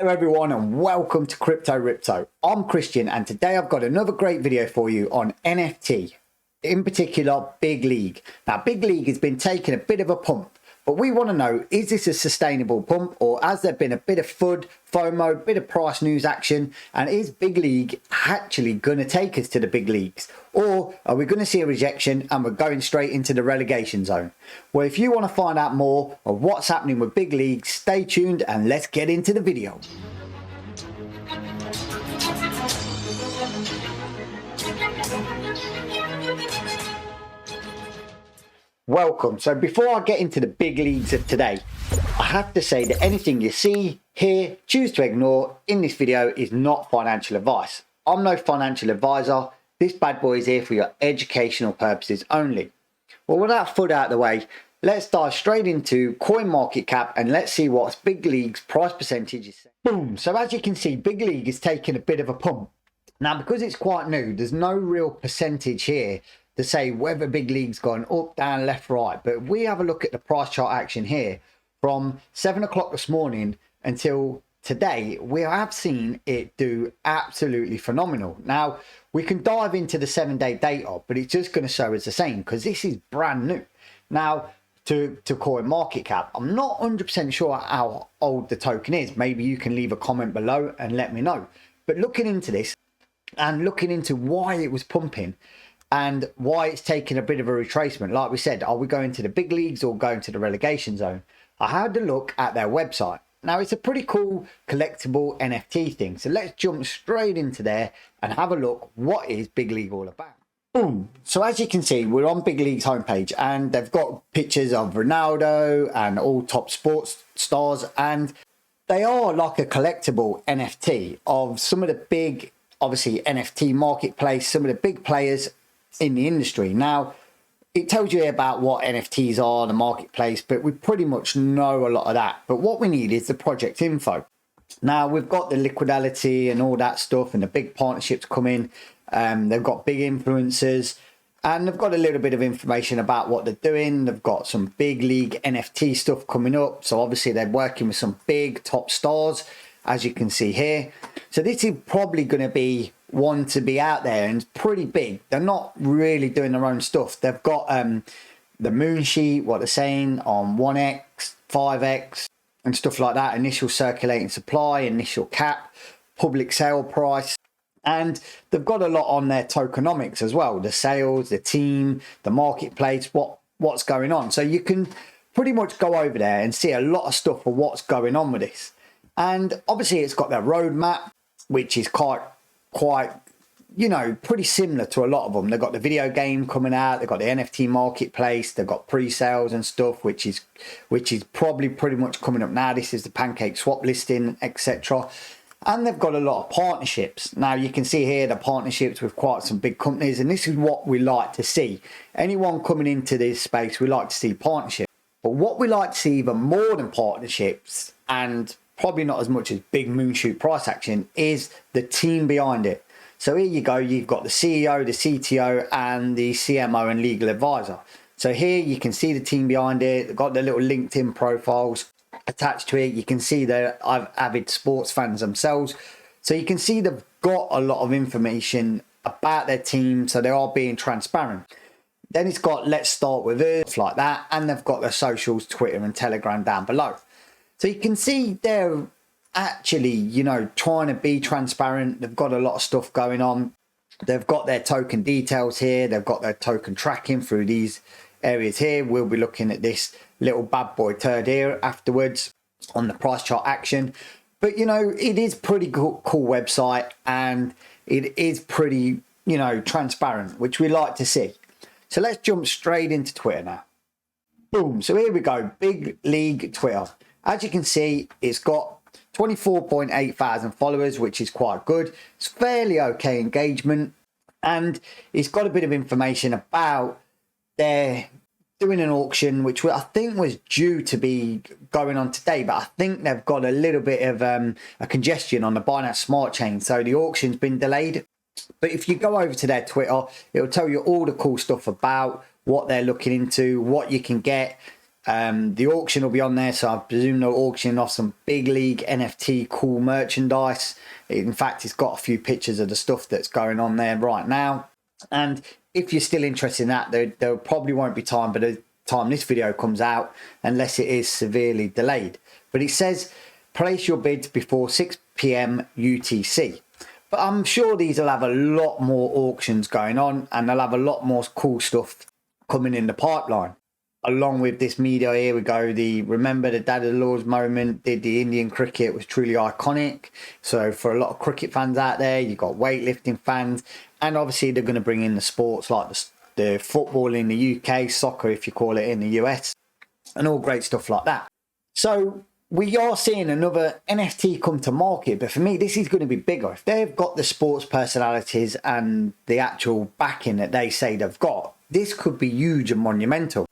Hello everyone and welcome to Crypto Ripto. I'm Christian and today I've got another great video for you on NFT, in particular Big League. Now Big League has been taking a bit of a pump, but we want to know, is this a sustainable pump or has there been a bit of FOMO, bit of price news action, and is Big League actually going to take us to the big leagues? Or are we going to see a rejection and we're going straight into the relegation zone? Well, if you want to find out more of what's happening with Big League, stay tuned and let's get into the video. Welcome. So before I get into the big leagues of today, I have to say that anything you see, hear, choose to ignore in this video is not financial advice. I'm no financial advisor. This bad boy is here for your educational purposes only. Well, with that foot out of the way, let's dive straight into CoinMarketCap and let's see what Big League's price percentage is. Boom. So as you can see, Big League is taking a bit of a pump. Now, because it's quite new, there's no real percentage here to say whether Big League's gone up, down, left, right. But if we have a look at the price chart action here from 7 o'clock this morning until today, we have seen it do absolutely phenomenal. Now, we can dive into the 7-day data, but it's just going to show us the same because this is brand new. Now, to CoinMarketCap, I'm not 100% sure how old the token is. Maybe you can leave a comment below and let me know. But looking into this and looking into why it was pumping, and why it's taking a bit of a retracement. Like we said, are we going to the big leagues or going to the relegation zone? I had a look at their website. Now, it's a pretty cool collectible NFT thing. So let's jump straight into there and have a look. What is Big League all about? Boom. So as you can see, we're on Big League's homepage and they've got pictures of Ronaldo and all top sports stars. And they are like a collectible NFT of some of the big, obviously, NFT marketplace, some of the big players in the industry. Now, it tells you about what NFTs are, the marketplace, but we pretty much know a lot of that. But what we need is the project info. Now, we've got the liquidity and all that stuff and the big partnerships coming. They've got big influencers and they've got a little bit of information about what they're doing. They've got some Big League NFT stuff coming up. So obviously they're working with some big top stars, as you can see here. So this is probably going to be one to be out there and it's pretty big. They're not really doing their own stuff. They've got the moon sheet, what they're saying on 1x, 5x and stuff like that. Initial circulating supply, initial cap, public sale price. And they've got a lot on their tokenomics as well. The sales, the team, the marketplace, what's going on. So you can pretty much go over there and see a lot of stuff for what's going on with this. And obviously it's got their roadmap, which is quite, you know, pretty similar to a lot of them. They've got the video game coming out. They've got the NFT marketplace. They've got pre-sales and stuff, which is probably pretty much coming up now. This is the Pancake Swap listing, etc. And they've got a lot of partnerships. Now you can see here the partnerships with quite some big companies. And this is what we like to see. Anyone coming into this space, we like to see partnerships. But what we like to see even more than partnerships, and probably not as much as big moonshoot price action, is the team behind it. So here you go, you've got the CEO, the CTO and the CMO and legal advisor. So here you can see the team behind it. They've got their little LinkedIn profiles attached to it. You can see they're avid sports fans themselves. So you can see they've got a lot of information about their team. So they are being transparent. Then it's got let's start with it, like that. And they've got their socials, Twitter and Telegram down below. So you can see they're actually, you know, trying to be transparent. They've got a lot of stuff going on. They've got their token details here. They've got their token tracking through these areas here. We'll be looking at this little bad boy turd here afterwards on the price chart action. But, you know, it is pretty cool website and it is pretty, you know, transparent, which we like to see. So let's jump straight into Twitter now. Boom. So here we go. Big League Twitter. As you can see, it's got 24.8 thousand followers, which is quite good. It's fairly okay engagement. And it's got a bit of information about their doing an auction, which I think was due to be going on today. But I think they've got a little bit of a congestion on the Binance Smart Chain. So the auction's been delayed. But if you go over to their Twitter, it'll tell you all the cool stuff about what they're looking into, what you can get. The auction will be on there, so I presume they're auctioning off some Big League NFT cool merchandise. In fact, it's got a few pictures of the stuff that's going on there right now. And if you're still interested in that, there probably won't be time by the time this video comes out, unless it is severely delayed. But it says place your bids before 6 p.m. UTC. But I'm sure these will have a lot more auctions going on, and they'll have a lot more cool stuff coming in the pipeline. Along with this media, here we go. Remember the Dad of the Lords moment, did the Indian cricket, was truly iconic. So for a lot of cricket fans out there, you've got weightlifting fans, and obviously they're going to bring in the sports like the football in the UK, soccer if you call it in the US, and all great stuff like that. So we are seeing another NFT come to market, but for me, this is going to be bigger. If they've got the sports personalities and the actual backing that they say they've got, this could be huge and monumental.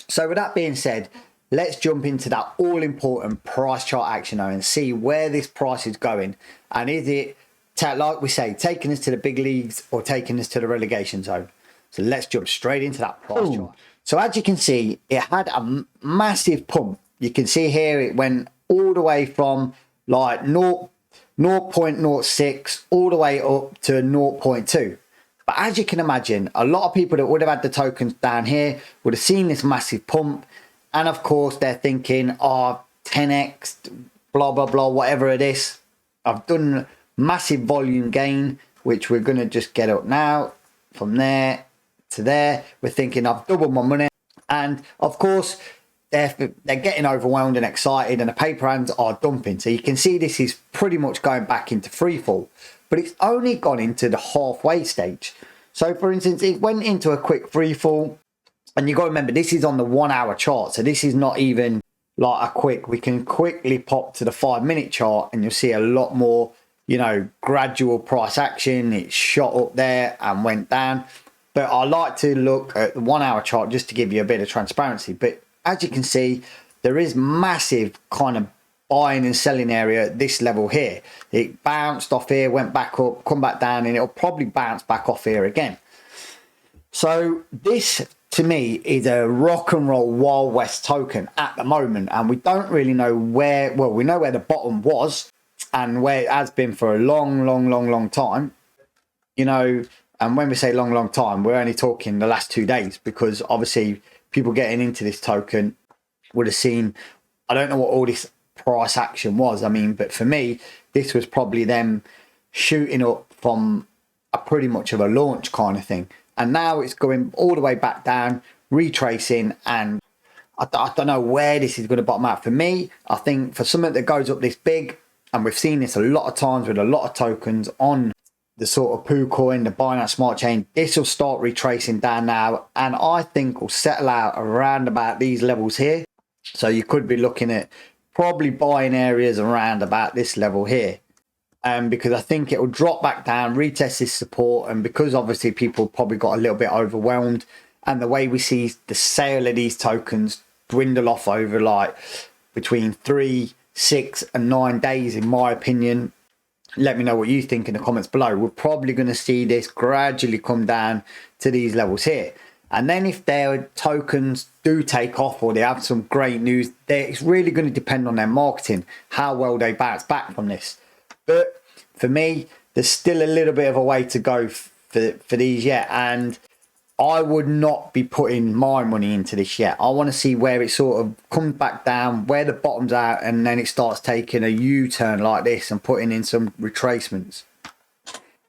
So with that being said, let's jump into that all-important price chart action now and see where this price is going. And is it, like we say, taking us to the big leagues or taking us to the relegation zone? So let's jump straight into that price chart. So as you can see, it had a massive pump. You can see here it went all the way from like 0.06 all the way up to 0.2. But as you can imagine, a lot of people that would have had the tokens down here would have seen this massive pump. And of course, they're thinking, oh, 10x, blah, blah, blah, whatever it is. I've done massive volume gain, which we're going to just get up now. From there to there, we're thinking I've doubled my money. And of course, they're getting overwhelmed and excited, and the paper hands are dumping. So you can see this is pretty much going back into free fall. But it's only gone into the halfway stage. So for instance, it went into a quick free fall, and you got to remember this is on the 1 hour chart, so this is not even like a quick. We can quickly pop to the 5 minute chart and you'll see a lot more, you know, gradual price action. It shot up there and went down, but I like to look at the 1 hour chart just to give you a bit of transparency. But as you can see, there is massive kind of buying and selling area at this level here. It bounced off here, went back up, come back down, and it'll probably bounce back off here again. So this to me is a rock and roll Wild West token at the moment, and we don't really know where. Well, we know where the bottom was and where it has been for a long time, you know. And when we say long time, we're only talking the last 2 days, because obviously people getting into this token would have seen, I don't know what all this price action was. I mean, but for me, this was probably them shooting up from a pretty much of a launch kind of thing, and now it's going all the way back down, retracing, and I don't know where this is going to bottom out. For me, I think for something that goes up this big, and we've seen this a lot of times with a lot of tokens on the sort of PooCoin, the Binance Smart Chain, this will start retracing down now, and I think will settle out around about these levels here. So you could be looking at probably buying areas around about this level here, because I think it will drop back down, retest this support, and because obviously people probably got a little bit overwhelmed, and the way we see the sale of these tokens dwindle off over like between 3, 6 and 9 days, in my opinion. Let me know what you think in the comments below. We're probably going to see this gradually come down to these levels here. And then if their tokens do take off, or they have some great news, it's really going to depend on their marketing, how well they bounce back from this. But for me, there's still a little bit of a way to go for these yet. And I would not be putting my money into this yet. I want to see where it sort of comes back down, where the bottom's out, and then it starts taking a U-turn like this and putting in some retracements.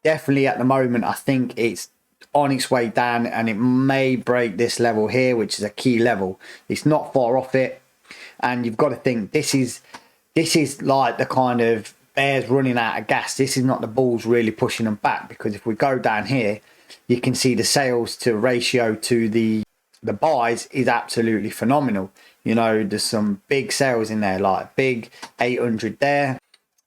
Definitely at the moment, I think it's on its way down, and it may break this level here, which is a key level. It's not far off it, and you've got to think this is like the kind of bears running out of gas. This is not the bulls really pushing them back, because if we go down here, you can see the sales to ratio to the buys is absolutely phenomenal. You know, there's some big sales in there, like big 800 there,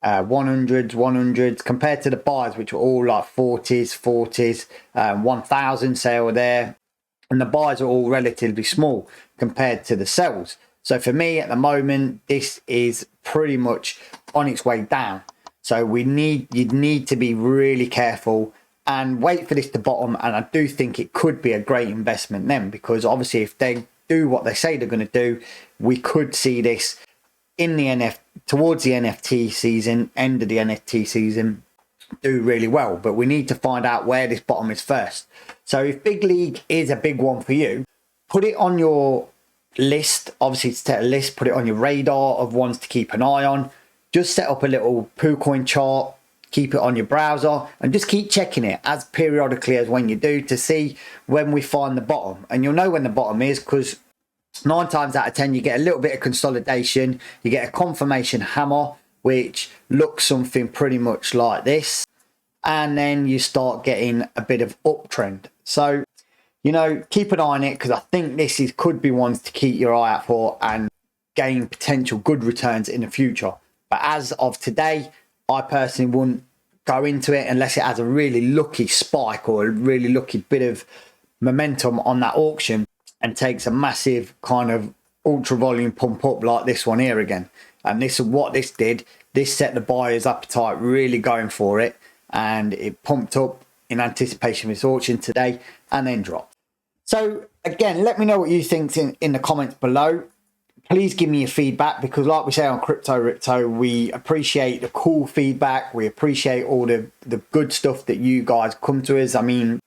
100s compared to the buys, which were all like 40s, 1000 sale there, and the buys are all relatively small compared to the sells. So for me at the moment, this is pretty much on its way down. So you'd need to be really careful and wait for this to bottom. And I do think it could be a great investment then, because obviously if they're do what they say they're going to do, we could see this in the towards the NFT season, end of the NFT season, do really well. But we need to find out where this bottom is first. So if Big League is a big one for you, put it on your list. Obviously, to set a list, put it on your radar of ones to keep an eye on. Just set up a little PooCoin chart, keep it on your browser, and just keep checking it as periodically as when you do, to see when we find the bottom. And you'll know when the bottom is, because 9 times out of 10 you get a little bit of consolidation, you get a confirmation hammer which looks something pretty much like this, and then you start getting a bit of uptrend. So, you know, keep an eye on it, because I think this could be ones to keep your eye out for and gain potential good returns in the future. But as of today, I personally wouldn't go into it unless it has a really lucky spike or a really lucky bit of momentum on that auction and takes a massive kind of ultra volume pump up like this one here again. And this is what this did. This set the buyer's appetite really going for it, and it pumped up in anticipation of this auction today and then dropped. So again, let me know what you think in the comments below. Please give me your feedback, because like we say on Crypto Ripto, we appreciate the cool feedback. We appreciate all the good stuff that you guys come to us. I mean,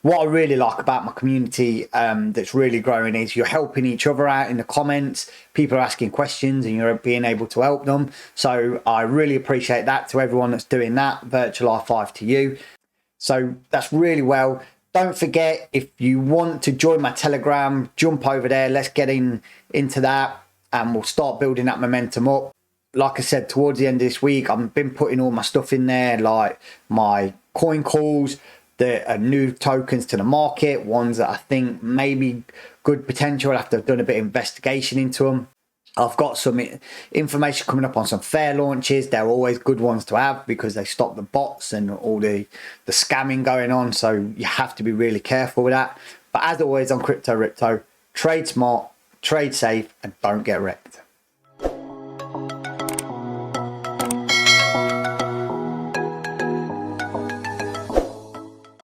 what I really like about my community that's really growing is you're helping each other out in the comments. People are asking questions and you're being able to help them. So I really appreciate that, to everyone that's doing that. Virtual high five to you. So that's really well. Don't forget, if you want to join my Telegram, jump over there. Let's get into that, and we'll start building that momentum up. Like I said, towards the end of this week, I've been putting all my stuff in there, like my coin calls, the new tokens to the market, ones that I think maybe good potential after I've done a bit of investigation into them. I've got some information coming up on some fair launches. They're always good ones to have, because they stop the bots and all the scamming going on. So you have to be really careful with that. But as always on Crypto Ripto, trade smart, trade safe, and don't get wrecked.